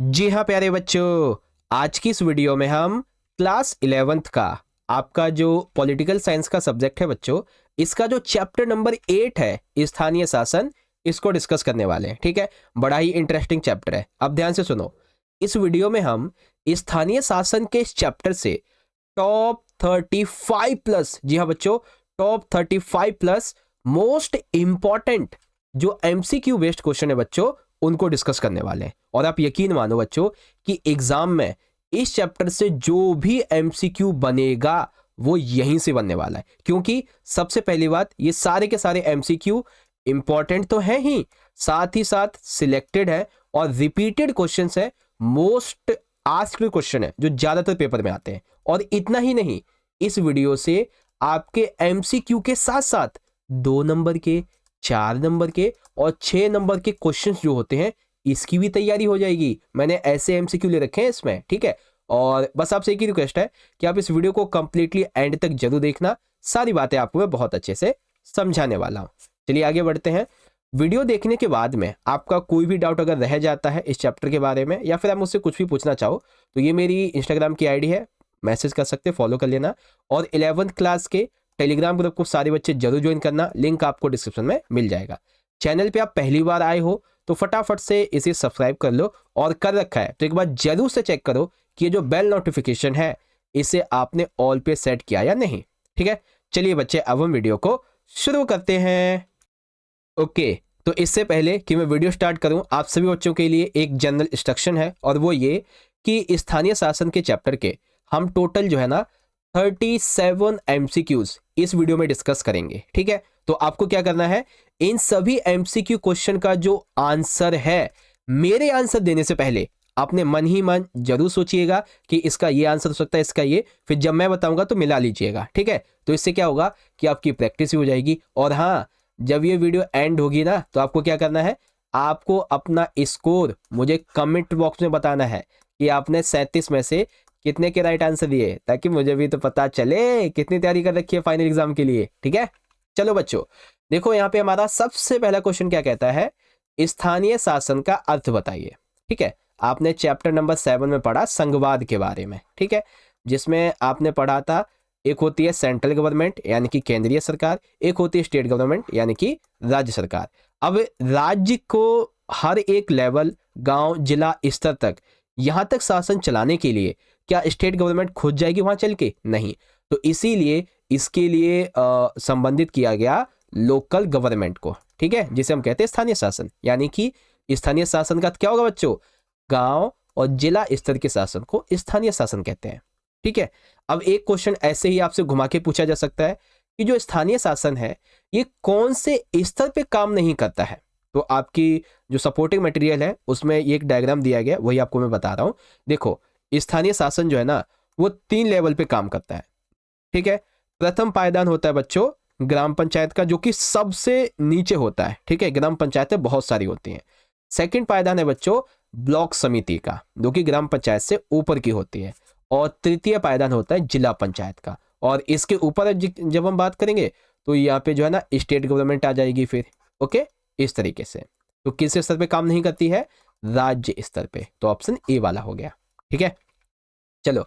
जी हाँ प्यारे बच्चों, आज की इस वीडियो में हम क्लास 11th का आपका जो पॉलिटिकल साइंस का सब्जेक्ट है बच्चों, इसका जो चैप्टर नंबर 8 है स्थानीय शासन, इसको डिस्कस करने वाले हैं। ठीक है, बड़ा ही इंटरेस्टिंग चैप्टर है। अब ध्यान से सुनो, इस वीडियो में हम स्थानीय शासन के इस चैप्टर से टॉप 35 प्लस, जी हाँ बच्चों, टॉप 35 प्लस मोस्ट इंपॉर्टेंट जो एमसीक्यू बेस्ड क्वेश्चन है बच्चों, उनको डिस्कस करने वाले हैं। और आप यकीन मानो बच्चों कि एग्जाम में इस चैप्टर से जो भी एमसीक्यू बनेगा वो यहीं से बनने वाला है। क्योंकि सबसे पहली बात, ये सारे के सारे एमसीक्यू इंपॉर्टेंट तो है ही, साथ ही साथ सिलेक्टेड है और रिपीटेड क्वेश्चंस है, मोस्ट आस्क्ड क्वेश्चन है जो ज्यादातर पेपर में आते हैं। और इतना ही नहीं, इस वीडियो से आपके एमसीक्यू के साथ साथ 2 नंबर के, 4 नंबर के और 6 नंबर के क्वेश्चंस जो होते हैं, इसकी भी तैयारी हो जाएगी। मैंने ऐसे एमसीक्यू ले रखे हैं इसमें। ठीक है, और बस आपसे एक ही रिक्वेस्ट है कि आप इस वीडियो को कंप्लीटली एंड तक जरूर देखना, सारी बातें आपको मैं बहुत अच्छे से समझाने वाला हूं। चलिए आगे बढ़ते हैं। वीडियो देखने के बाद में आपका कोई भी डाउट अगर रह जाता है इस चैप्टर के बारे में, या फिर आप मुझसे कुछ भी पूछना चाहो, तो ये मेरी इंस्टाग्राम की आईडी है, मैसेज कर सकते, फॉलो कर लेना। और 11th क्लास के टेलीग्राम ग्रुप को सारे बच्चे जरूर ज्वाइन करना, लिंक आपको डिस्क्रिप्शन में मिल जाएगा। चैनल पे आप पहली बार आए हो तो फटाफट से इसे सब्सक्राइब कर लो, और कर रखा है तो एक बार जरूर से चेक करो कि ये जो बेल नोटिफिकेशन है इसे आपने ऑल पे सेट किया या नहीं। ठीक है, चलिए बच्चे अब हम वीडियो को शुरू करते हैं। ओके, तो इससे पहले कि मैं वीडियो स्टार्ट करूं, आप सभी बच्चों के लिए एक जनरल इंस्ट्रक्शन है, और वो ये कि स्थानीय शासन के चैप्टर के हम टोटल जो है ना 37 एमसीक्यूज इस वीडियो में डिस्कस करेंगे। ठीक है, तो आपको क्या करना है, इन सभी एमसीक्यू क्वेश्चन का जो आंसर है, मेरे आंसर देने से पहले आपने मन ही मन जरूर सोचिएगा कि इसका ये आंसर हो सकता है, इसका ये, फिर जब मैं बताऊंगा तो मिला लीजिएगा। ठीक है, तो इससे क्या होगा कि आपकी प्रैक्टिस ही हो जाएगी। और हाँ, जब ये वीडियो एंड होगी ना, तो आपको क्या करना है, आपको अपना स्कोर मुझे कमेंट बॉक्स में बताना है कि आपने 37 में से कितने के राइट आंसर दिए, ताकि मुझे भी तो पता चले कितनी तैयारी कर रखी है फाइनल एग्जाम के लिए। ठीक है, चलो बच्चों देखो, यहाँ पे हमारा सबसे पहला क्वेश्चन क्या कहता है, स्थानीय शासन का अर्थ बताइए। ठीक है, आपने चैप्टर नंबर 7 में पढ़ा संघवाद के बारे में। ठीक है, जिसमें आपने पढ़ा था एक होती है सेंट्रल गवर्नमेंट यानी कि केंद्रीय सरकार, एक होती है स्टेट गवर्नमेंट यानी कि राज्य सरकार। अब राज्य को हर एक लेवल, गांव, जिला स्तर तक, यहां तक शासन चलाने के लिए क्या स्टेट गवर्नमेंट खुद जाएगी वहां चल के? नहीं। तो इसीलिए इसके लिए संबंधित किया गया लोकल गवर्नमेंट को। ठीक है, जिसे हम कहते हैं स्थानीय शासन। यानी कि स्थानीय शासन का क्या होगा बच्चों, गांव और जिला स्तर के शासन को स्थानीय शासन कहते हैं। ठीक है, अब एक क्वेश्चन ऐसे ही आपसे घुमा के पूछा जा सकता है कि जो स्थानीय शासन है ये कौन से स्तर पे काम नहीं करता है। तो आपकी जो सपोर्टिंग मटेरियल है उसमें ये एक डायग्राम दिया गया, वही आपको मैं बता रहा हूं। देखो, स्थानीय शासन जो है ना वो 3 लेवल पे काम करता है। ठीक है, प्रथम पायदान होता है बच्चों ग्राम पंचायत का, जो कि सबसे नीचे होता है। ठीक है, ग्राम पंचायतें बहुत सारी होती हैं। सेकंड पायदान है बच्चों ब्लॉक समिति का, जो कि ग्राम पंचायत से ऊपर की होती है। और तृतीय पायदान होता है जिला पंचायत का। और इसके ऊपर जब हम बात करेंगे तो यहाँ पे जो है ना स्टेट गवर्नमेंट आ जाएगी फिर। ओके, इस तरीके से। तो किस स्तर पे काम नहीं करती है? राज्य स्तर पे। तो ऑप्शन ए वाला हो गया। ठीक है, चलो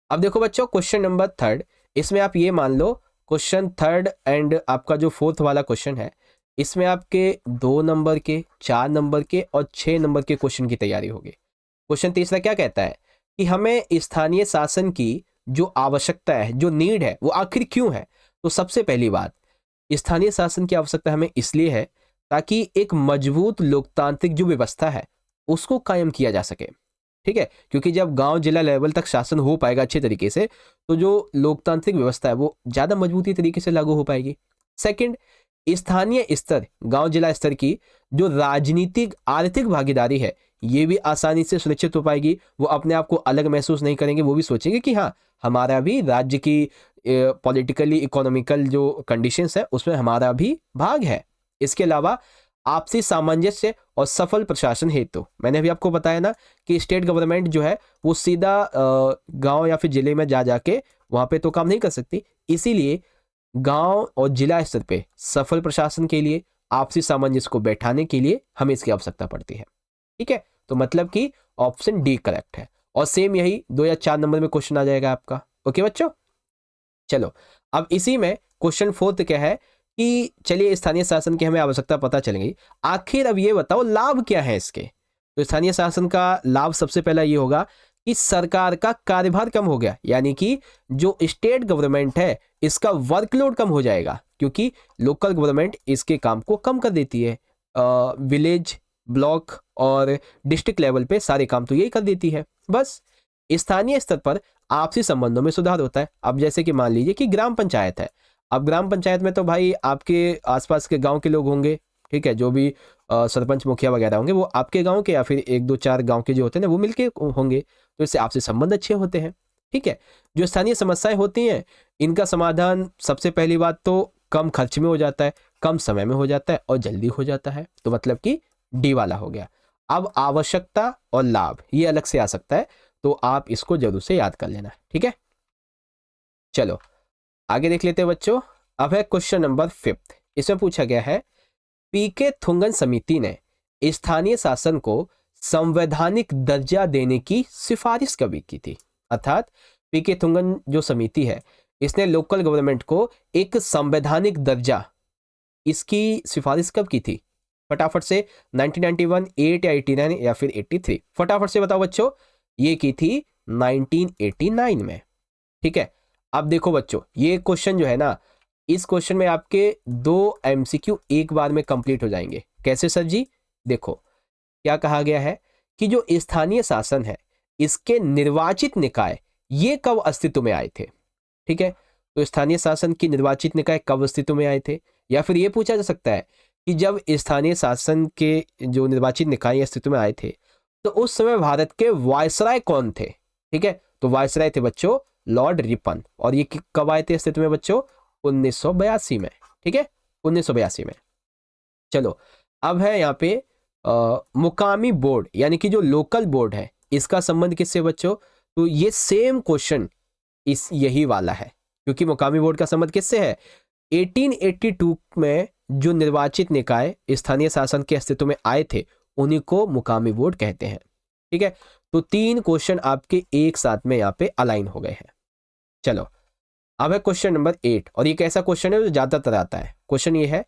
अब देखो बच्चों क्वेश्चन नंबर 3, इसमें आप ये मान लो क्वेश्चन 3 एंड आपका जो 4th वाला क्वेश्चन है, इसमें आपके 2 नंबर के, 4 नंबर के और 6 नंबर के क्वेश्चन की तैयारी होगी। क्वेश्चन तीसरा क्या कहता है कि हमें स्थानीय शासन की जो आवश्यकता है, जो नीड है, वो आखिर क्यों है? तो सबसे पहली बात, स्थानीय शासन की आवश्यकता हमें इसलिए है ताकि एक मजबूत लोकतांत्रिक जो व्यवस्था है उसको कायम किया जा सके। ठीक है, क्योंकि जब गांव जिला लेवल तक शासन हो पाएगा अच्छे तरीके से, तो जो लोकतांत्रिक व्यवस्था है वो ज्यादा मजबूती तरीके से लागू हो पाएगी। सेकंड, स्थानीय स्तर, गांव जिला स्तर की जो राजनीतिक आर्थिक भागीदारी है, ये भी आसानी से सुनिश्चित हो पाएगी। वो अपने आप को अलग महसूस नहीं करेंगे, वो भी सोचेंगे कि हाँ, हमारा भी राज्य की पॉलिटिकली इकोनॉमिकल जो कंडीशंस है उसमें हमारा भी भाग है। इसके अलावा आपसी सामंजस्य और सफल प्रशासन हेतु, मैंने अभी आपको बताया ना कि स्टेट गवर्नमेंट जो है वो सीधा गांव या फिर जिले में जा जाके वहां पे तो काम नहीं कर सकती। इसीलिए गांव और जिला स्तर पे सफल प्रशासन के लिए, आपसी सामंजस्य को बैठाने के लिए हमें इसकी आवश्यकता पड़ती है। ठीक है, तो मतलब कि ऑप्शन डी करेक्ट है। और सेम यही 2 या 4 नंबर में क्वेश्चन आ जाएगा आपका। ओके बच्चों, चलो अब इसी में क्वेश्चन 4 क्या है कि चलिए स्थानीय शासन की हमें आवश्यकता पता चल गई, आखिर अब ये बताओ लाभ क्या है इसके। तो स्थानीय शासन का लाभ सबसे पहला ये होगा कि सरकार का कार्यभार कम हो गया, यानी कि जो स्टेट गवर्नमेंट है इसका वर्कलोड कम हो जाएगा, क्योंकि लोकल गवर्नमेंट इसके काम को कम कर देती है। विलेज, ब्लॉक और डिस्ट्रिक्ट लेवल पे सारे काम तो यही कर देती है। बस स्थानीय स्तर पर आपसी संबंधों में सुधार होता है। अब जैसे कि मान लीजिए कि ग्राम पंचायत है, अब ग्राम पंचायत में तो भाई आपके आसपास के गांव के लोग होंगे, ठीक है, जो भी सरपंच मुखिया वगैरह होंगे वो आपके गांव के या फिर 1 2 4 गांव के जो होते हैं ना वो मिलके होंगे, तो इससे आपसी संबंध अच्छे होते हैं। ठीक है, जो स्थानीय समस्याएं होती हैं इनका समाधान सबसे पहली बात तो कम खर्च में हो जाता है, कम समय में हो जाता है और जल्दी हो जाता है, तो मतलब कि डी वाला हो गया। अब आवश्यकता और लाभ ये अलग से आ सकता है, तो आप इसको जरूर से याद कर लेना। ठीक है, चलो आगे देख लेते हैं बच्चों। अब है क्वेश्चन नंबर 5। इसमें पूछा गया है पीके थुंगन समिति ने स्थानीय शासन को संवैधानिक दर्जा देने की सिफारिश कभी की थी। अर्थात पीके थुंगन जो समिति है इसने लोकल गवर्नमेंट को एक संवैधानिक दर्जा, इसकी सिफारिश कब की थी? फटाफट से 1991, 8 या 89 या फिर 83, फटाफट से बताओ बच्चों। ये की थी 1989 में। ठीक है, अब देखो बच्चों ये क्वेश्चन जो है ना, इस क्वेश्चन में आपके 2 एमसीक्यू एक बार में कंप्लीट हो जाएंगे। कैसे सर जी? देखो क्या कहा गया है कि जो स्थानीय शासन है इसके निर्वाचित निकाय ये कब अस्तित्व में आए थे। ठीक है, तो स्थानीय शासन की निर्वाचित निकाय कब अस्तित्व में आए थे, या फिर ये पूछा जा सकता है कि जब स्थानीय शासन के जो निर्वाचित निकाय अस्तित्व में आए थे तो उस समय भारत के वायसराय कौन थे। ठीक है, तो वायसराय थे बच्चों लॉर्ड रिपन, और ये कब आए थे अस्तित्व में बच्चों? 1982 में। ठीक है, 1982 में। चलो अब है यहाँ पे मुकामी बोर्ड यानी कि जो लोकल बोर्ड है इसका संबंध किससे बच्चों? तो ये सेम क्वेश्चन इस यही वाला है, क्योंकि मुकामी बोर्ड का संबंध किससे है? 1882 में जो निर्वाचित निकाय स्थानीय शासन के अस्तित्व में आए थे उन्हीं को मुकामी बोर्ड कहते हैं। ठीक है, तो 3 क्वेश्चन आपके एक साथ में यहाँ पे अलाइन हो गए हैं। चलो अब है क्वेश्चन नंबर 8, और ये कैसा क्वेश्चन है जो ज्यादातर आता है। क्वेश्चन ये है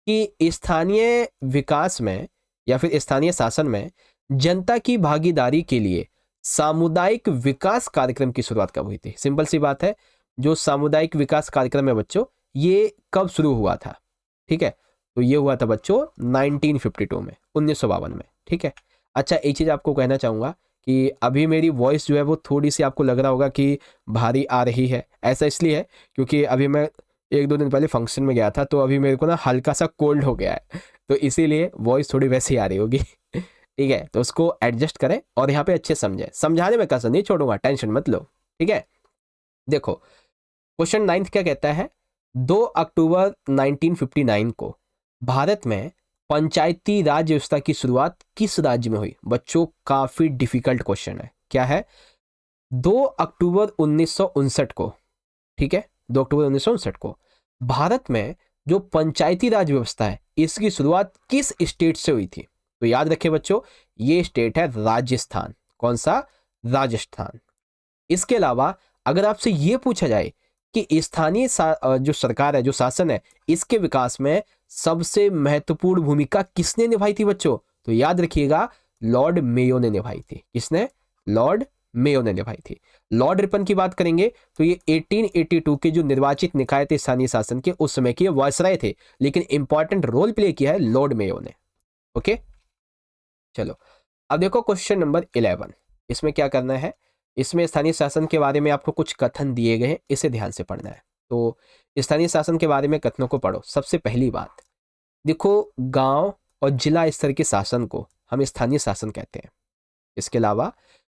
कि स्थानीय विकास में या फिर स्थानीय शासन में जनता की भागीदारी के लिए सामुदायिक विकास कार्यक्रम की शुरुआत कब हुई थी? सिंपल सी बात है, जो सामुदायिक विकास कार्यक्रम है बच्चों ये कब शुरू हुआ था? ठीक है, तो ये हुआ था बच्चों 1952 में, 1952 में। ठीक है, अच्छा एक चीज आपको कहना चाहूंगा कि अभी मेरी वॉइस जो है वो थोड़ी सी आपको लग रहा होगा कि भारी आ रही है। ऐसा इसलिए है क्योंकि अभी मैं 1 2 दिन पहले फंक्शन में गया था, तो अभी मेरे को ना हल्का सा कोल्ड हो गया है, तो इसीलिए वॉइस थोड़ी वैसी आ रही होगी। ठीक है, तो उसको एडजस्ट करें और यहाँ पे अच्छे समझें, समझाने में कसर नहीं छोड़ूंगा, टेंशन मत लो। ठीक है, देखो क्वेश्चन 9 क्या कहता है? 2 अक्टूबर 1959 को भारत में पंचायती राज व्यवस्था की शुरुआत किस राज्य में हुई? बच्चों काफी डिफिकल्ट क्वेश्चन है। क्या है? 2 अक्टूबर 1959 को, ठीक है, 2 अक्टूबर 1959 को भारत में जो पंचायती राज व्यवस्था है इसकी शुरुआत किस स्टेट से हुई थी? तो याद रखें बच्चों ये स्टेट है राजस्थान। कौन सा? राजस्थान। इसके अलावा अगर आपसे ये पूछा जाए कि स्थानीय जो सरकार है, जो शासन है, इसके विकास में सबसे महत्वपूर्ण भूमिका किसने निभाई थी बच्चों? तो याद रखिएगा लॉर्ड मेयो ने निभाई थी। किसने? लॉर्ड मेयो ने निभाई थी। लॉर्ड रिपन की बात करेंगे तो ये 1882 के जो निर्वाचित निकाय थे स्थानीय शासन के, उस समय के वायसराय थे, लेकिन इंपॉर्टेंट रोल प्ले किया है लॉर्ड मेयो ने। ओके, चलो अब देखो क्वेश्चन नंबर 11। इसमें क्या करना है? इसमें स्थानीय शासन के बारे में आपको कुछ कथन दिए गए हैं, इसे ध्यान से पढ़ना है। तो स्थानीय शासन के बारे में कथनों को पढ़ो। सबसे पहली बात देखो, गांव और जिला स्तर के शासन को हम स्थानीय शासन कहते हैं। इसके अलावा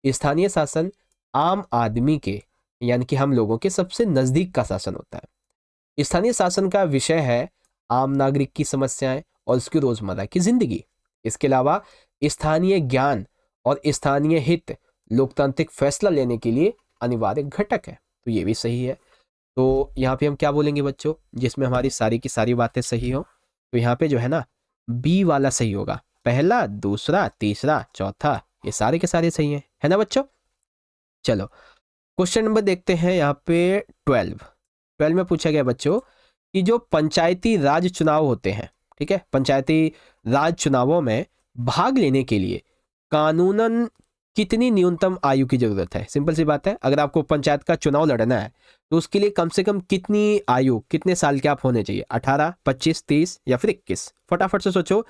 स्थानीय शासन आम आदमी के यानी कि हम लोगों के सबसे नजदीक का शासन होता है। स्थानीय शासन का विषय है आम नागरिक की समस्याएं और उसकी रोजमर्रा की जिंदगी। इसके अलावा स्थानीय ज्ञान और स्थानीय हित लोकतांत्रिक फैसला लेने के लिए अनिवार्य घटक है। तो ये भी सही है। तो यहाँ पे हम क्या बोलेंगे बच्चों, जिसमें हमारी सारी की सारी बातें सही हो? तो यहाँ पे जो है ना बी वाला सही होगा। पहला, दूसरा, तीसरा, चौथा ये सारे के सारे सही हैं, है ना बच्चों। चलो क्वेश्चन नंबर देखते हैं यहाँ पे 12 में पूछा गया बच्चों कि जो पंचायती राज चुनाव होते हैं, ठीक है, पंचायती राज चुनावों में भाग लेने के लिए कानूनन कितनी न्यूनतम आयु की जरूरत है। सिंपल सी बात है, अगर आपको पंचायत का चुनाव लड़ना है तो उसके लिए कम से कम कितनी आयु, कितने साल के आप होने चाहिए, 18, 25, 30 या फिर 21। फटाफट से सोचो,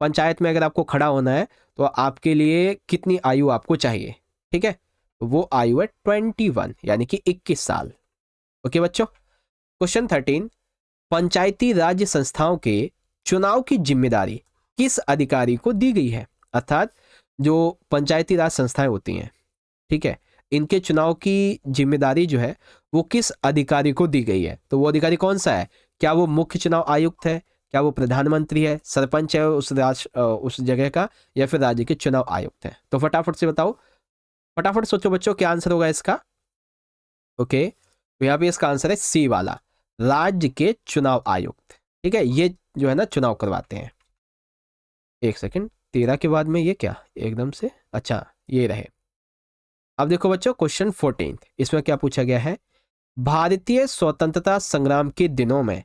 पंचायत में अगर आपको खड़ा होना है तो आपके लिए कितनी आयु आपको चाहिए, ठीक है, वो आयु है 21 यानी कि 21 साल। ओके बच्चों। क्वेश्चन 13, पंचायती राज्य संस्थाओं के चुनाव की जिम्मेदारी किस अधिकारी को दी गई है। अर्थात जो पंचायती राज संस्थाएं होती हैं, ठीक है, इनके चुनाव की जिम्मेदारी जो है वो किस अधिकारी को दी गई है। तो वो अधिकारी कौन सा है, क्या वो मुख्य चुनाव आयुक्त है, क्या वो प्रधानमंत्री है, सरपंच है उस जगह का, या फिर राज्य के चुनाव आयुक्त है। तो फटाफट से बताओ, फटाफट सोचो बच्चों क्या आंसर होगा इसका। ओके, तो यहाँ पे इसका आंसर है सी वाला, राज्य के चुनाव आयुक्त। ठीक है, ये जो है ना चुनाव करवाते हैं। एक सेकंड, 13 के बाद में ये क्या एकदम से, अच्छा ये रहे। अब देखो बच्चों क्वेश्चन 14, इसमें क्या पूछा गया है, भारतीय स्वतंत्रता संग्राम के दिनों में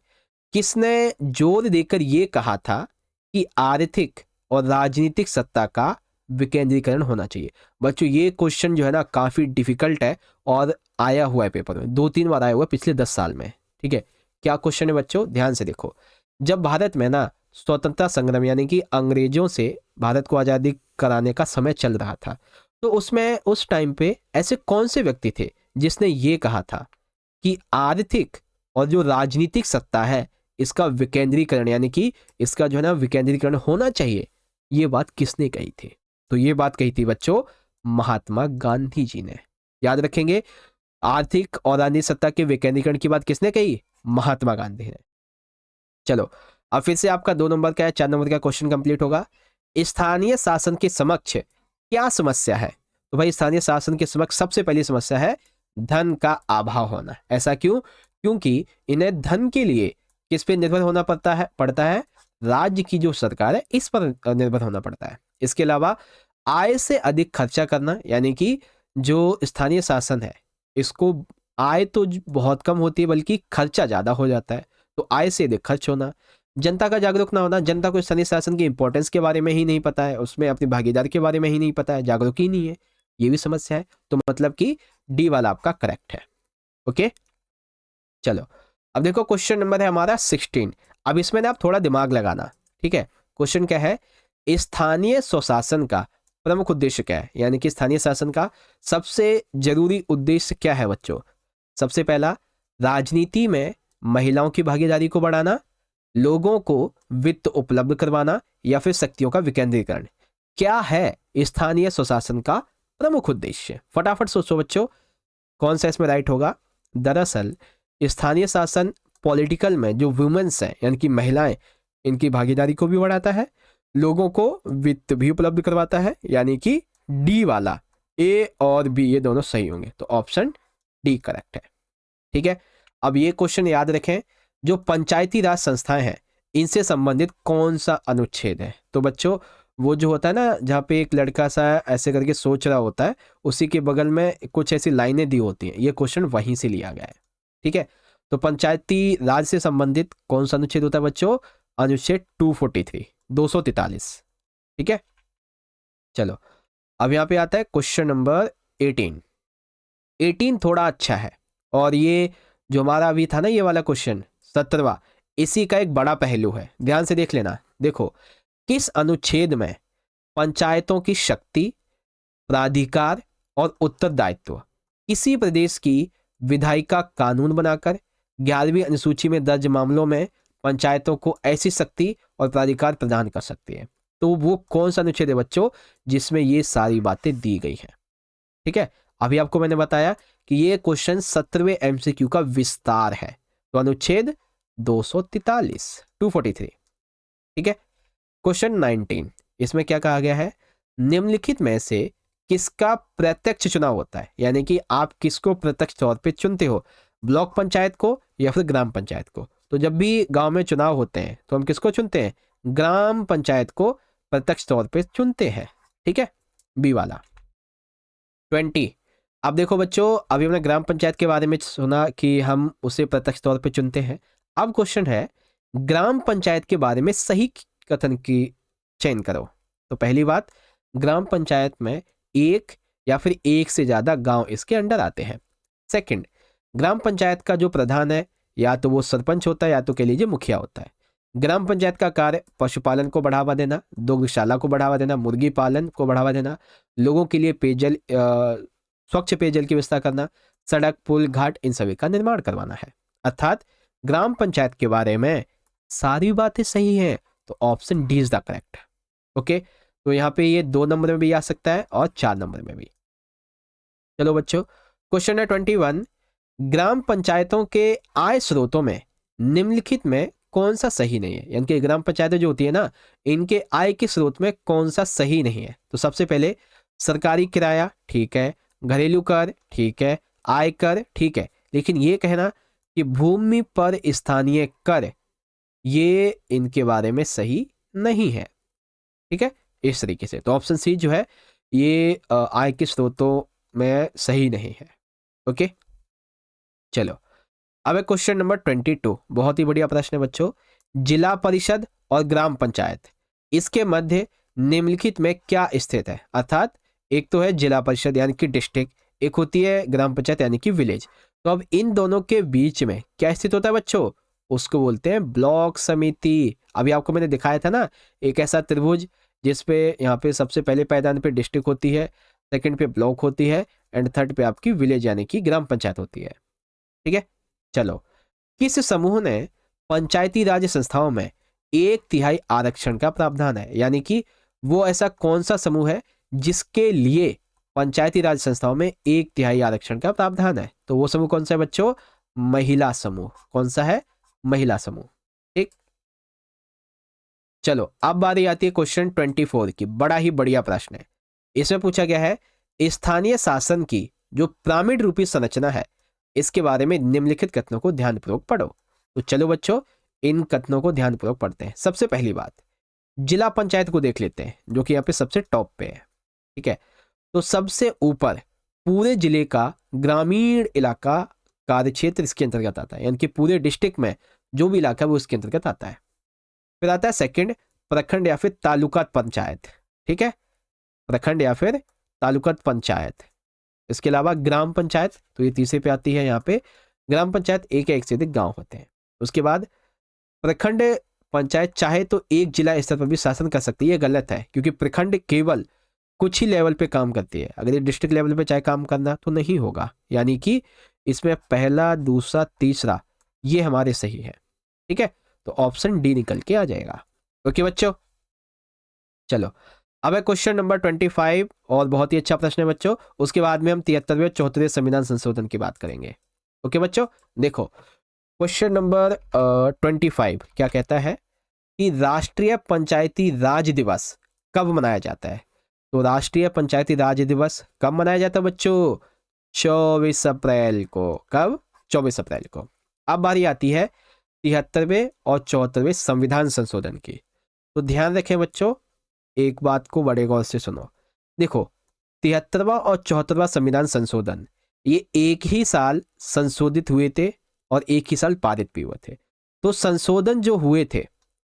किसने जोर देकर ये कहा था कि आर्थिक और राजनीतिक सत्ता का विकेंद्रीकरण होना चाहिए। बच्चों ये क्वेश्चन जो है ना काफी डिफिकल्ट है और आया हुआ है पेपर में, 2-3 बार आया हुआ है पिछले 10 साल में। ठीक है, क्या क्वेश्चन है बच्चों, ध्यान से देखो। जब भारत में ना स्वतंत्रता संग्राम यानी कि अंग्रेजों से भारत को आज़ादी कराने का समय चल रहा था, तो उसमें उस टाइम पे ऐसे कौन से व्यक्ति थे जिसने ये कहा था कि आर्थिक और जो राजनीतिक सत्ता है इसका विकेंद्रीकरण यानी कि इसका जो है ना विकेंद्रीकरण होना चाहिए। ये बात किसने कही थी, तो ये बात कही थी बच्चों महात्मा गांधी जी ने। याद रखेंगे, आर्थिक और राजनीतिक सत्ता के विकेंद्रीकरण की बात किसने कही, महात्मा गांधी ने। चलो अब फिर से आपका 2 नंबर का है, 4 नंबर का क्वेश्चन कंप्लीट होगा। स्थानीय शासन के समक्ष क्या समस्या है। तो भाई स्थानीय शासन के समक्ष सबसे पहली समस्या है धन का अभाव होना। ऐसा क्यों, क्योंकि इन्हें धन के लिए किस पे निर्भर होना पड़ता है, राज्य की जो सरकार है इस पर निर्भर होना पड़ता है। इसके अलावा आय से अधिक खर्चा करना, यानी कि जो स्थानीय शासन है इसको आय तो बहुत कम होती है बल्कि खर्चा ज्यादा हो जाता है, तो आय से अधिक खर्च होना। जनता का जागरूक ना होना, जनता को स्थानीय शासन की इंपॉर्टेंस के बारे में ही नहीं पता है, उसमें अपनी भागीदारी के बारे में ही नहीं पता है, जागरूक ही नहीं है, ये भी समस्या है। तो मतलब कि डी वाला आपका करेक्ट है। ओके चलो अब देखो क्वेश्चन नंबर है हमारा 16। अब इसमें ना आप थोड़ा दिमाग लगाना, ठीक है। क्वेश्चन क्या है, स्थानीय स्वशासन का प्रमुख उद्देश्य क्या है, यानी कि स्थानीय शासन का सबसे जरूरी उद्देश्य क्या है बच्चों। सबसे पहला, राजनीति में महिलाओं की भागीदारी को बढ़ाना, लोगों को वित्त उपलब्ध करवाना, या फिर शक्तियों का विकेंद्रीकरण। क्या है स्थानीय स्वशासन का प्रमुख उद्देश्य, फटाफट सोचो बच्चों कौन सा इसमें राइट होगा। दरअसल स्थानीय शासन पॉलिटिकल में जो वुमेन्स हैं यानी कि महिलाएं, इनकी भागीदारी को भी बढ़ाता है, लोगों को वित्त भी उपलब्ध करवाता है, यानी कि डी वाला, ए और बी ये दोनों सही होंगे, तो ऑप्शन डी करेक्ट है। ठीक है, अब ये क्वेश्चन याद रखें, जो पंचायती राज संस्थाएं हैं इनसे संबंधित कौन सा अनुच्छेद है। तो बच्चों वो जो होता है ना जहाँ पे एक लड़का सा ऐसे करके सोच रहा होता है, उसी के बगल में कुछ ऐसी लाइनें दी होती हैं, ये क्वेश्चन वहीं से लिया गया है। ठीक है, तो पंचायती राज से संबंधित कौन सा अनुच्छेद होता है बच्चों, अनुच्छेद 243, 243। ठीक है, चलो अब यहाँ पे आता है क्वेश्चन नंबर 18 थोड़ा अच्छा है, और ये जो हमारा अभी था ना ये वाला क्वेश्चन 17वां, इसी का एक बड़ा पहलू है, ध्यान से देख लेना। देखो किस अनुच्छेद में पंचायतों की शक्ति, प्राधिकार और उत्तरदायित्व किसी प्रदेश की विधायिका कानून बनाकर 11वीं अनुसूची में दर्ज मामलों में पंचायतों को ऐसी शक्ति और प्राधिकार प्रदान कर सकती है। तो वो कौन सा अनुच्छेद है बच्चों जिसमें ये सारी बातें दी गई हैं। ठीक है, अभी आपको मैंने बताया कि ये क्वेश्चन 17वें एमसीक्यू का विस्तार है, तो अनुच्छेद 243, 243। ठीक है, क्वेश्चन 19, इसमें क्या कहा गया है, निम्नलिखित में से किसका प्रत्यक्ष चुनाव होता है, यानी कि आप किसको प्रत्यक्ष तौर पे चुनते हो, ब्लॉक पंचायत को या फिर ग्राम पंचायत को। तो जब भी गांव में चुनाव होते हैं तो हम किसको चुनते हैं, ग्राम पंचायत को प्रत्यक्ष तौर पे चुनते हैं। ठीक है, बी वाला। 20, अब देखो बच्चों, अभी हमने ग्राम पंचायत के बारे में सुना कि हम उसे प्रत्यक्ष तौर पे चुनते हैं। अब क्वेश्चन है, ग्राम पंचायत के बारे में सही कथन की चयन करो। तो पहली बात, ग्राम पंचायत में एक या फिर एक से ज्यादा गांव इसके अंडर आते हैं। सेकंड, ग्राम पंचायत का जो प्रधान है या तो वो सरपंच होता है या तो कह लीजिए मुखिया होता है। ग्राम पंचायत का कार्य पशुपालन को बढ़ावा देना, दुग्धशाला को बढ़ावा देना, मुर्गी पालन को बढ़ावा देना, लोगों के लिए पेयजल स्वच्छ पेयजल की व्यवस्था करना, सड़क पुल घाट इन सभी का निर्माण करवाना है। अर्थात ग्राम पंचायत के बारे में सारी बातें सही हैं, तो option D is the correct. Okay, तो यहाँ पे ये 2 नंबर में भी आ सकता है और 4 नंबर में भी। चलो बच्चों, क्वेश्चन है 21, ग्राम पंचायतों के आय स्रोतों में निम्नलिखित में कौन सा सही नहीं है? यानी कि ग्राम पंचायतें जो होती है ना, इनके आय के स्रोत में कौन सा सही नहीं है? तो सबसे पहले सरकारी किराया, ठीक है, घरेलू कर, ठीक है, आयकर, ठीक है, लेकिन ये कहना कि भूमि पर स्थानीय कर, ये इनके बारे में सही नहीं है। ठीक है, इस तरीके से तो ऑप्शन सी जो है ये आय के स्रोतों में सही नहीं है। ओके, चलो अब है क्वेश्चन नंबर 22, बहुत ही बढ़िया प्रश्न है बच्चों। जिला परिषद और ग्राम पंचायत, इसके मध्य निम्नलिखित में क्या स्थित है? अर्थात एक तो है जिला परिषद यानी कि डिस्ट्रिक्ट, एक होती है ग्राम पंचायत यानी कि विलेज। तो अब इन दोनों के बीच में क्या स्थित होता है बच्चों? उसको बोलते हैं ब्लॉक समिति। अभी आपको मैंने दिखाया था ना, एक ऐसा त्रिभुज जिसपे यहाँ पे सबसे पहले पायदान पे डिस्ट्रिक्ट होती है, सेकंड पे ब्लॉक होती है एंड थर्ड पे आपकी विलेज यानी कि ग्राम पंचायत होती है। ठीक है, चलो, किस समूह ने पंचायती राज संस्थाओं में 1/3 आरक्षण का प्रावधान है? यानी कि वो ऐसा कौन सा समूह है जिसके लिए पंचायती राज संस्थाओं में 1/3 आरक्षण का प्रावधान है? तो वो समूह कौन सा है बच्चों? महिला समूह। कौन सा है? महिला समूह। ठीक, चलो अब बारी आती है क्वेश्चन 24 की। बड़ा ही बढ़िया प्रश्न है। इसमें पूछा गया है, स्थानीय शासन की जो पिरामिड रूपी संरचना है, इसके बारे में निम्नलिखित कथनों को ध्यानपूर्वक पढ़ो। तो चलो बच्चों, इन कथनों को ध्यानपूर्वक पढ़ते हैं। सबसे पहली बात, जिला पंचायत को देख लेते हैं जो कि यहाँ पे सबसे टॉप पे है। ठीक है, तो सबसे ऊपर पूरे जिले का ग्रामीण इलाका कार्य क्षेत्र इसके अंतर्गत आता है, यानी कि पूरे डिस्ट्रिक्ट में जो भी इलाका है वो इसके अंतर्गत आता है। फिर आता है सेकंड, प्रखंड या फिर तालुका पंचायत। ठीक है, प्रखंड या फिर तालुका पंचायत। इसके अलावा ग्राम पंचायत, तो ये तीसरे पे आती है। यहाँ पे ग्राम पंचायत एक या एक से अधिक गांव होते हैं। उसके बाद प्रखंड पंचायत चाहे तो एक जिला स्तर पर भी शासन कर सकती है। ये गलत है, क्योंकि प्रखंड केवल कुछ ही लेवल पे काम करती है। अगर ये डिस्ट्रिक्ट लेवल पे चाहे काम करना तो नहीं होगा। यानी कि इसमें पहला, दूसरा, तीसरा ये हमारे सही है। ठीक है, तो ऑप्शन डी निकल के आ जाएगा। ओके बच्चों, चलो अब है क्वेश्चन नंबर 25 और बहुत ही अच्छा प्रश्न है बच्चों। उसके बाद में हम 73वें 74वें संविधान संशोधन की बात करेंगे। ओके बच्चों, देखो क्वेश्चन नंबर 25 क्या कहता है कि राष्ट्रीय पंचायती राज दिवस कब मनाया जाता है? तो राष्ट्रीय पंचायती राज दिवस कब मनाया जाता है बच्चों? 24 अप्रैल को। कब? 24 अप्रैल को। अब बारी आती है 73वें और 74वें संविधान संशोधन की। तो ध्यान रखें बच्चों, एक बात को बड़े गौर से सुनो। देखो, 73वां और 74वां संविधान संशोधन ये एक ही साल संशोधित हुए थे और एक ही साल पारित भी हुए थे। तो संशोधन जो हुए थे,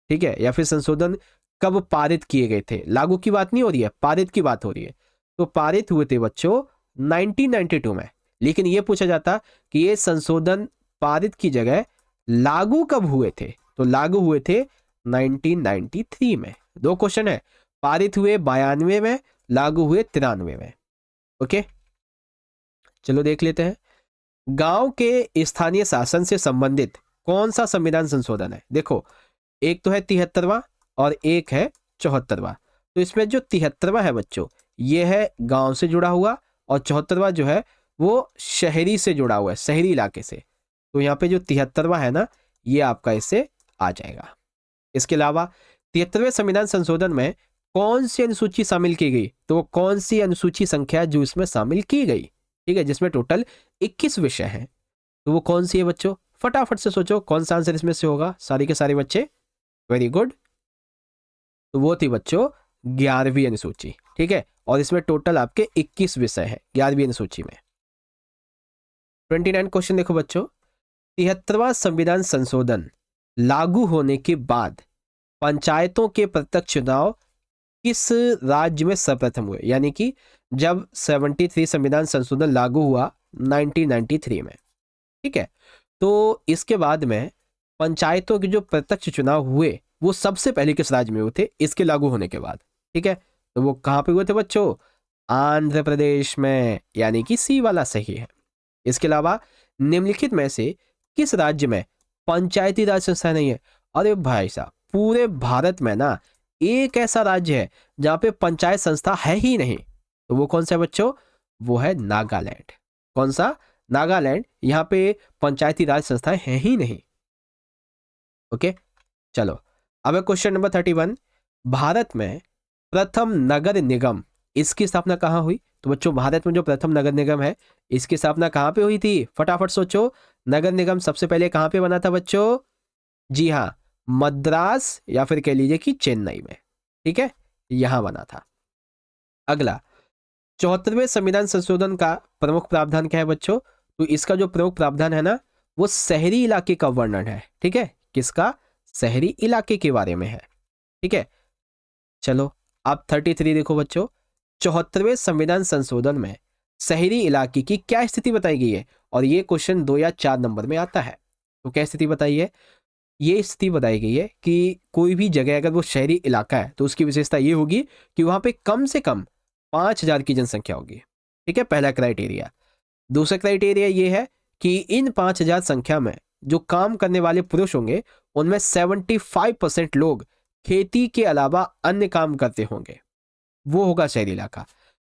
ठीक है, या फिर संशोधन कब पारित किए गए थे, लागू की बात नहीं हो रही है, पारित की बात हो रही है। तो पारित हुए थे बच्चों 1992 में। लेकिन यह पूछा जाता कि ये संशोधन पारित की जगह लागू कब हुए थे? तो लागू हुए थे 1993 में। दो क्वेश्चन है, पारित हुए 92 में, लागू हुए 93 में। ओके, चलो देख लेते हैं। गांव के स्थानीय शासन से संबंधित कौन सा संविधान संशोधन है? देखो, एक तो है 73वां और एक है 74वां। तो इसमें जो 73वां है बच्चों, ये है गांव से जुड़ा हुआ, और 74वां जो है वो शहरी से जुड़ा हुआ है, शहरी इलाके से। तो यहाँ पे जो 73वां है ना, ये आपका इससे आ जाएगा। इसके अलावा 73वें संविधान संशोधन में कौन सी अनुसूची शामिल की गई? तो वो कौन सी अनुसूची संख्या जो इसमें शामिल की गई? ठीक है, जिसमें टोटल 21 विषय हैं। तो वो कौन सी है बच्चों? फटाफट से सोचो कौन सा आंसर इसमें से होगा, सारे के सारे बच्चे। वेरी गुड, तो वो थी बच्चों 11वीं अनुसूची। ठीक है, और इसमें टोटल आपके 21 विषय हैं 11वीं अनुसूची में। 29 क्वेश्चन देखो बच्चों, 73वां संविधान संशोधन लागू होने के बाद पंचायतों के प्रत्यक्ष चुनाव किस राज्य में सर्वप्रथम हुए? यानी कि जब 73 संविधान संशोधन लागू हुआ 1993 में, ठीक है, तो इसके बाद में पंचायतों के जो प्रत्यक्ष चुनाव हुए वो सबसे पहले किस राज्य में हुए थे इसके लागू होने के बाद? ठीक है, तो वो कहाँ पे हुए थे बच्चों? आंध्र प्रदेश में, यानी कि सी वाला सही है। इसके अलावा निम्नलिखित में से किस राज्य में पंचायती राज संस्था नहीं है? अरे भाई साहब, पूरे भारत में ना एक ऐसा राज्य है जहां पे पंचायत संस्था है ही नहीं, तो वो कौन सा है बच्चों? वो है नागालैंड। कौन सा? नागालैंड। यहाँ पे पंचायती राज संस्थाएं हैं ही नहीं। ओके, चलो अब क्वेश्चन नंबर 31, भारत में प्रथम नगर निगम इसकी स्थापना कहाँ हुई? तो बच्चों भारत में जो प्रथम नगर निगम है इसकी स्थापना कहाँ पे हुई थी? फटाफट सोचो, नगर निगम सबसे पहले कहाँ पे बना था बच्चों? जी हाँ, मद्रास या फिर कह लीजिए कि चेन्नई में, ठीक है, यहां बना था। अगला, 74वें संविधान संशोधन का प्रमुख प्रावधान क्या है बच्चों? तो इसका जो प्रमुख प्रावधान है ना वो शहरी इलाके का वर्णन है। ठीक है, किसका? शहरी इलाके के बारे में है। ठीक है, चलो अब 33 देखो बच्चों, 74वें संविधान संशोधन में शहरी इलाके की क्या स्थिति बताई गई है? और ये क्वेश्चन 2 या 4 नंबर में आता है। तो क्या स्थिति बताइए? ये स्थिति बताई गई है कि कोई भी जगह अगर वो शहरी इलाका है तो उसकी विशेषता ये होगी कि वहां पे कम से कम 5000 की जनसंख्या होगी। ठीक है, पहला क्राइटेरिया। दूसरा क्राइटेरिया ये है कि इन 5000 संख्या में जो काम करने वाले पुरुष होंगे उनमें 75% लोग खेती के अलावा अन्य काम करते होंगे, वो होगा शहरी इलाका।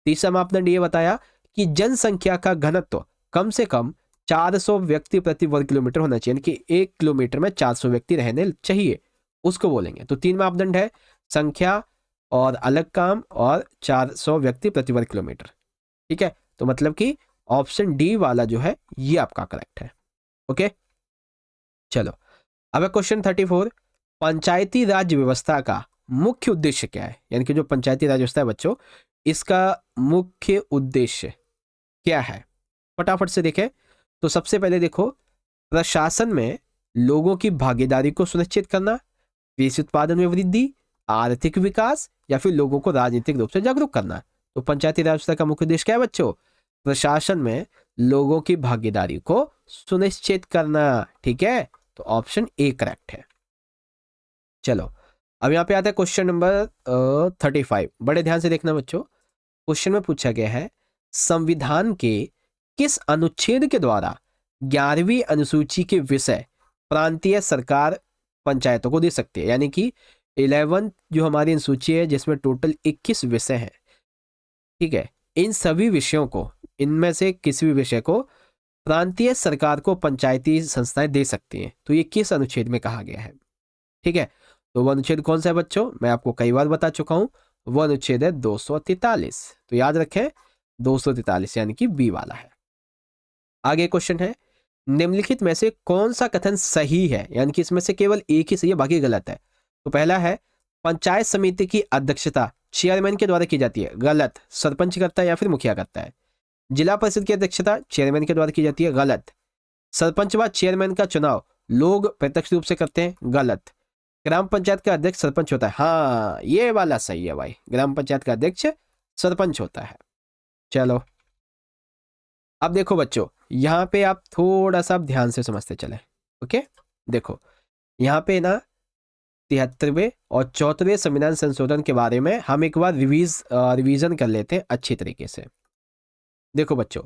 तीसरा मापदंड ये बताया कि जनसंख्या का घनत्व कम से कम 400 व्यक्ति प्रति वर्ग किलोमीटर होना चाहिए, यानी कि 1 किलोमीटर में 400 व्यक्ति रहने चाहिए, उसको बोलेंगे। तो 3 मापदंड है, संख्या और अलग काम और 400 व्यक्ति प्रति वर्ग किलोमीटर। ठीक है, तो मतलब कि ऑप्शन डी वाला जो है ये आपका करेक्ट है। ओके, चलो अब क्वेश्चन 34, पंचायती राज व्यवस्था का मुख्य उद्देश्य क्या है? यानी कि जो पंचायती राज व्यवस्था है बच्चों, इसका मुख्य उद्देश्य क्या है? फटाफट से देखें। तो सबसे पहले देखो, प्रशासन में लोगों की भागीदारी को सुनिश्चित करना, कृषि उत्पादन में वृद्धि, आर्थिक विकास, या फिर लोगों को राजनीतिक रूप से जागरूक करना। तो पंचायती राज व्यवस्था का मुख्य उद्देश्य क्या है बच्चों? प्रशासन में लोगों की भागीदारी को सुनिश्चित करना। ठीक है, तो ऑप्शन ए करेक्ट है। चलो अब यहां पे आता है क्वेश्चन नंबर 35। बड़े ध्यान से देखना बच्चों, क्वेश्चन में पूछा गया है संविधान के किस अनुच्छेद के द्वारा 11वीं अनुसूची के विषय प्रांतीय सरकार पंचायतों को दे सकती है? यानी कि 11 जो हमारी अनुसूची है जिसमें टोटल 21 विषय हैं, ठीक है, इन सभी विषयों को, इनमें से किसी भी विषय को प्रांतीय सरकार को पंचायती संस्थाएं दे सकती हैं। तो ये किस अनुच्छेद में कहा गया है? ठीक है, तो वह अनुच्छेद कौन सा है बच्चों? मैं आपको कई बार बता चुका हूं, वह अनुच्छेद है 243। तो याद रखें 243 यानी कि बी वाला है। आगे क्वेश्चन है, निम्नलिखित में से कौन सा कथन सही है? यानी कि इसमें से केवल एक ही सही है, बाकी गलत है। तो पहला है, पंचायत समिति की अध्यक्षता चेयरमैन के द्वारा की जाती है, गलत। सरपंच करता है या फिर मुखिया करता है। जिला परिषद की अध्यक्षता चेयरमैन के द्वारा की जाती है, गलत। सरपंच व चेयरमैन का चुनाव लोग प्रत्यक्ष रूप से करते हैं, गलत। ग्राम पंचायत का अध्यक्ष सरपंच होता है, हाँ ये वाला सही है भाई, ग्राम पंचायत का अध्यक्ष सरपंच होता है। चलो अब देखो बच्चों, यहां पे आप थोड़ा सा ध्यान से समझते चले। ओके, देखो यहाँ पे ना 73वें और 74वें संविधान संशोधन के बारे में हम एक बार रिवीजन कर लेते हैं अच्छी तरीके से। देखो बच्चों,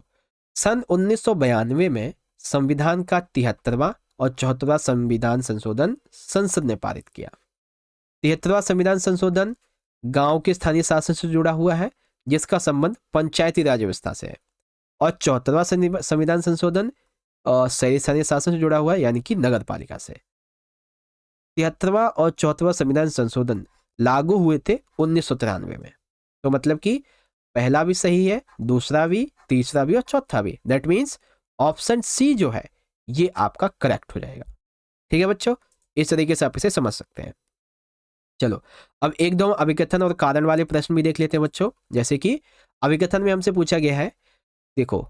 सन 1992 में संविधान का 73वां और 74वां संविधान संशोधन संसद ने पारित किया। 73वां संविधान संशोधन गांव के स्थानीय शासन से जुड़ा हुआ है, जिसका संबंध पंचायती राज व्यवस्था से है। और 74वां संविधान संशोधन शहरी स्थानीय शासन से जुड़ा हुआ है, यानी कि नगर पालिका से। 73वां और 74वां संविधान संशोधन लागू हुए थे 1993 में। तो मतलब कि पहला भी सही है, दूसरा भी, तीसरा भी और चौथा भी। दैट मीन्स ऑप्शन सी जो है ये आपका करेक्ट हो जाएगा। ठीक है बच्चों, इस तरीके से आप इसे समझ सकते हैं। चलो अब एक दो अभिकथन और कारण वाले प्रश्न भी देख लेते हैं बच्चों। जैसे कि अभिकथन में हमसे पूछा गया है, देखो,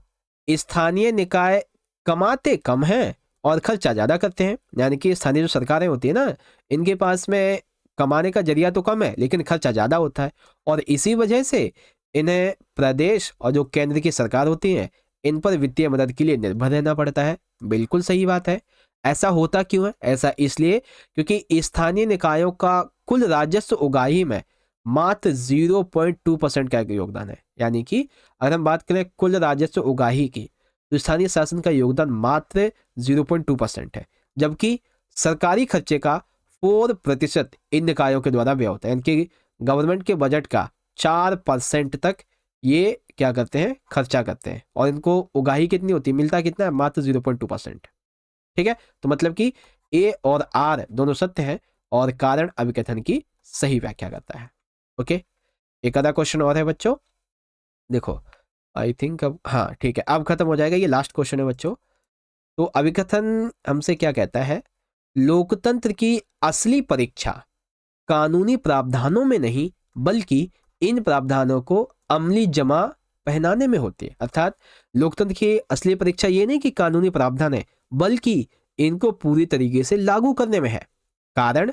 स्थानीय निकाय कमाते कम हैं और खर्चा ज्यादा करते हैं। यानी कि स्थानीय जो सरकारें होती है ना, इनके पास में कमाने का जरिया तो कम है लेकिन खर्चा ज्यादा होता है, और इसी वजह से इन्हें प्रदेश और जो केंद्र की सरकार होती है इन पर वित्तीय मदद के लिए निर्भर रहना पड़ता है। बिल्कुल सही बात है। ऐसा होता क्यों है? ऐसा इसलिए क्योंकि स्थानीय निकायों का कुल राजस्व उगाही में मात्र 0.2% का योगदान है। यानी कि अगर हम बात करें कुल राजस्व उगाही की, तो स्थानीय शासन का योगदान मात्र 0.2% है, जबकि सरकारी खर्चे का 4% इन निकायों के द्वारा व्यय होता है। यानी गवर्नमेंट के बजट का 4% तक ये क्या करते हैं, खर्चा करते हैं, और इनको उगाही कितनी होती है, मिलता कितना है, मात्र 0.2%। ठीक है, तो मतलब कि ए और आर दोनों सत्य हैं और कारण अभिकथन की सही व्याख्या करता है। ओके, एक आधा क्वेश्चन और है बच्चों। देखो आई थिंक अब, हाँ ठीक है, अब खत्म हो जाएगा, ये लास्ट क्वेश्चन है बच्चों। तो अभिकथन हमसे क्या कहता है, लोकतंत्र की असली परीक्षा कानूनी प्रावधानों में नहीं बल्कि इन प्रावधानों को अमली जमा पहनाने में होती है। अर्थात लोकतंत्र की असली परीक्षा ये नहीं कि कानूनी प्रावधान है, बल्कि इनको पूरी तरीके से लागू करने में है। कारण,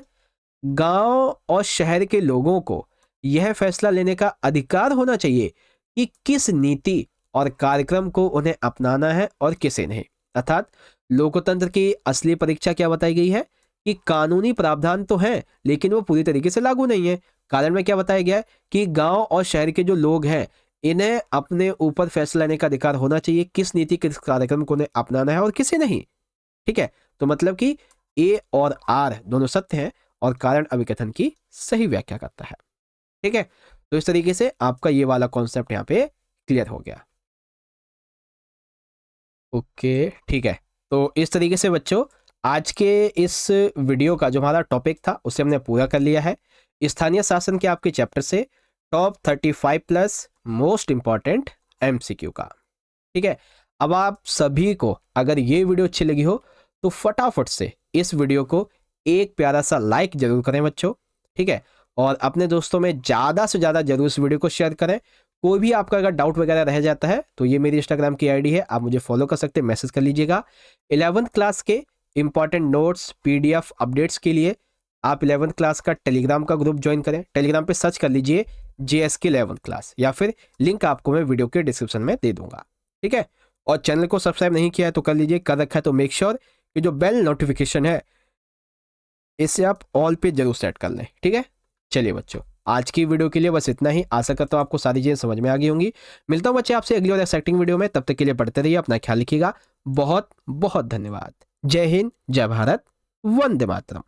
गांव और शहर के लोगों को यह फैसला लेने का अधिकार होना चाहिए कि किस नीति और कार्यक्रम को उन्हें अपनाना है और किसे नहीं। अर्थात लोकतंत्र की असली परीक्षा क्या बताई गई है कि कानूनी प्रावधान तो हैं लेकिन वो पूरी तरीके से लागू नहीं है। कारण में क्या बताया गया है कि गांव और शहर के जो लोग हैं इन्हें अपने ऊपर फैसला लेने का अधिकार होना चाहिए किस नीति किस कार्यक्रम को उन्हें अपनाना है और किसे नहीं। ठीक है, तो मतलब कि ए और आर दोनों सत्य हैं और कारण अभिकथन की सही व्याख्या करता है। ठीक है, तो इस तरीके से आपका ये वाला कॉन्सेप्ट यहाँ पे क्लियर हो गया। ओके ठीक है, तो इस तरीके से बच्चों आज के इस वीडियो का जो हमारा टॉपिक था उसे हमने पूरा कर लिया है। स्थानीय शासन के आपके चैप्टर से top 35 plus most important MCQ का। ठीक है, अब आप सभी को अगर ये वीडियो अच्छी लगी हो तो फटाफट से इस वीडियो को एक प्यारा सा लाइक जरूर करें बच्चों। ठीक है, और अपने दोस्तों में ज़्यादा से ज़्यादा जरूर इस वीडियो को शेयर करें। कोई भी आपका अगर डाउट वगैरह रह जाता है तो ये मेरी इंस्टाग्राम की आईडी है, आप मुझे फॉलो कर सकते हैं, मैसेज कर लीजिएगा। 11th क्लास के इंपॉर्टेंट नोट्स PDF अपडेट्स के लिए आप 11th क्लास का टेलीग्राम का ग्रुप ज्वाइन करें। टेलीग्राम पे सर्च कर लीजिए JSK 11th क्लास, या फिर लिंक आपको मैं वीडियो के डिस्क्रिप्शन में दे दूंगा। ठीक है, और चैनल को सब्सक्राइब नहीं किया है तो कर लीजिए, कर रखा है तो मेक श्योर कि जो बेल नोटिफिकेशन है इसे आप ऑल पे जरूर सेट कर लें। ठीक है, चलिए बच्चों आज की वीडियो के लिए बस इतना ही। आशा करता हूँ आपको सारी चीजें समझ में आ गई होंगी। मिलता हूँ बच्चे आपसे अगली और एक्साइटिंग वीडियो में, तब तक के लिए पढ़ते रहिए, अपना ख्याल रखिएगा। बहुत बहुत धन्यवाद। जय हिंद, जय भारत, वंदे मातरम।